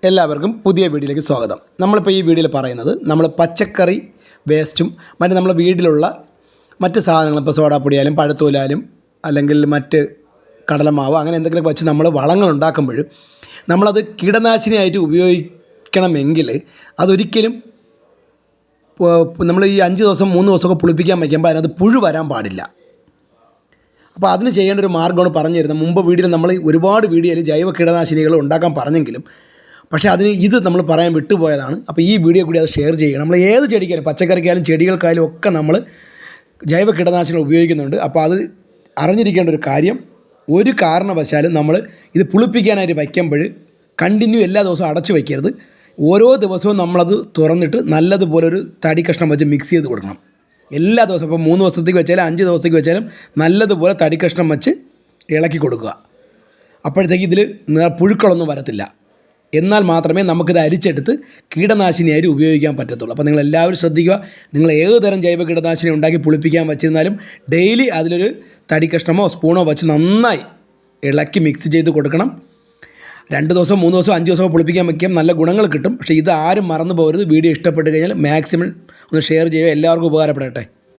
എല്ലാവർക്കും പുതിയ വീഡിയോയിലേക്ക് സ്വാഗതം. നമ്മളിപ്പോൾ ഈ വീഡിയോയിൽ പറയുന്നത് നമ്മൾ പച്ചക്കറി വേസ്റ്റും മറ്റ് നമ്മുടെ വീട്ടിലുള്ള മറ്റ് സാധനങ്ങൾ, ഇപ്പോൾ സോഡാപ്പൊടിയായാലും പഴത്തോലായാലും അല്ലെങ്കിൽ മറ്റ് കടലമാവ് അങ്ങനെ എന്തെങ്കിലും വെച്ച് നമ്മൾ വളങ്ങൾ ഉണ്ടാക്കുമ്പോൾ നമ്മളത് കീടനാശിനിയായിട്ട് ഉപയോഗിക്കണമെങ്കിൽ അതൊരിക്കലും നമ്മൾ ഈ 5 ദിവസം 3 ദിവസമൊക്കെ പുളിപ്പിക്കാൻ വയ്ക്കുമ്പോൾ അതിനകത്ത് പുഴു വരാൻ പാടില്ല. അപ്പോൾ അതിന് ചെയ്യേണ്ട ഒരു മാർഗ്ഗമാണ് പറഞ്ഞു തരുന്നത്. മുമ്പ് വീഡിയോയിൽ നമ്മൾ ഒരുപാട് വീഡിയോയിൽ ജൈവ കീടനാശിനികൾ ഉണ്ടാക്കാൻ പറഞ്ഞെങ്കിലും പക്ഷേ ഇത് നമ്മൾ പറയാൻ വിട്ടുപോയതാണ്. അപ്പോൾ ഈ വീഡിയോ കൂടി അത് ഷെയർ ചെയ്യണം. നമ്മൾ ഏത് ചെടിക്കായാലും പച്ചക്കറിക്കായാലും ചെടികൾക്കായാലും ഒക്കെ നമ്മൾ ജൈവ കീടനാശിനികൾ ഉപയോഗിക്കുന്നുണ്ട്. അപ്പോൾ അത് അറിഞ്ഞിരിക്കേണ്ട ഒരു കാര്യം, ഒരു കാരണവശാലും നമ്മൾ ഇത് പുളിപ്പിക്കാനായിട്ട് വയ്ക്കുമ്പോൾ കണ്ടിന്യൂ എല്ലാ ദിവസവും അടച്ചു വയ്ക്കരുത്. ഓരോ ദിവസവും നമ്മളത് തുറന്നിട്ട് നല്ലതുപോലെ ഒരു തടി കഷ്ണം വെച്ച് മിക്സ് ചെയ്ത് കൊടുക്കണം. എല്ലാ ദിവസവും ഇപ്പോൾ 3 ദിവസത്തേക്ക് വെച്ചാലും 5 ദിവസത്തേക്ക് വെച്ചാലും നല്ലതുപോലെ തടി കഷ്ണം വെച്ച് ഇളക്കി കൊടുക്കുക. അപ്പോഴത്തേക്ക് ഇതിൽ പുഴുക്കളൊന്നും വരത്തില്ല. എന്നാൽ മാത്രമേ നമുക്കിത് അരിച്ചെടുത്ത് കീടനാശിനിയായിട്ട് ഉപയോഗിക്കാൻ പറ്റത്തുള്ളൂ. അപ്പോൾ നിങ്ങളെല്ലാവരും ശ്രദ്ധിക്കുക. നിങ്ങൾ ഏത് തരം ജൈവ കീടനാശിനി ഉണ്ടാക്കി പുളിപ്പിക്കാൻ വെച്ചിരുന്നാലും ഡെയിലി അതിലൊരു തടി കഷ്ണമോ സ്പൂണോ വെച്ച് നന്നായി ഇളക്കി മിക്സ് ചെയ്ത് കൊടുക്കണം. 2 ദിവസം 3 ദിവസം 5 ദിവസമോ പുളിപ്പിക്കാൻ വയ്ക്കാം, നല്ല ഗുണങ്ങൾ കിട്ടും. പക്ഷേ ഇത് ആരും മറന്നു പോകരുത്. വീഡിയോ ഇഷ്ടപ്പെട്ട് കഴിഞ്ഞാൽ മാക്സിമം ഒന്ന് ഷെയർ ചെയ്യുക. എല്ലാവർക്കും ഉപകാരപ്പെടട്ടെ.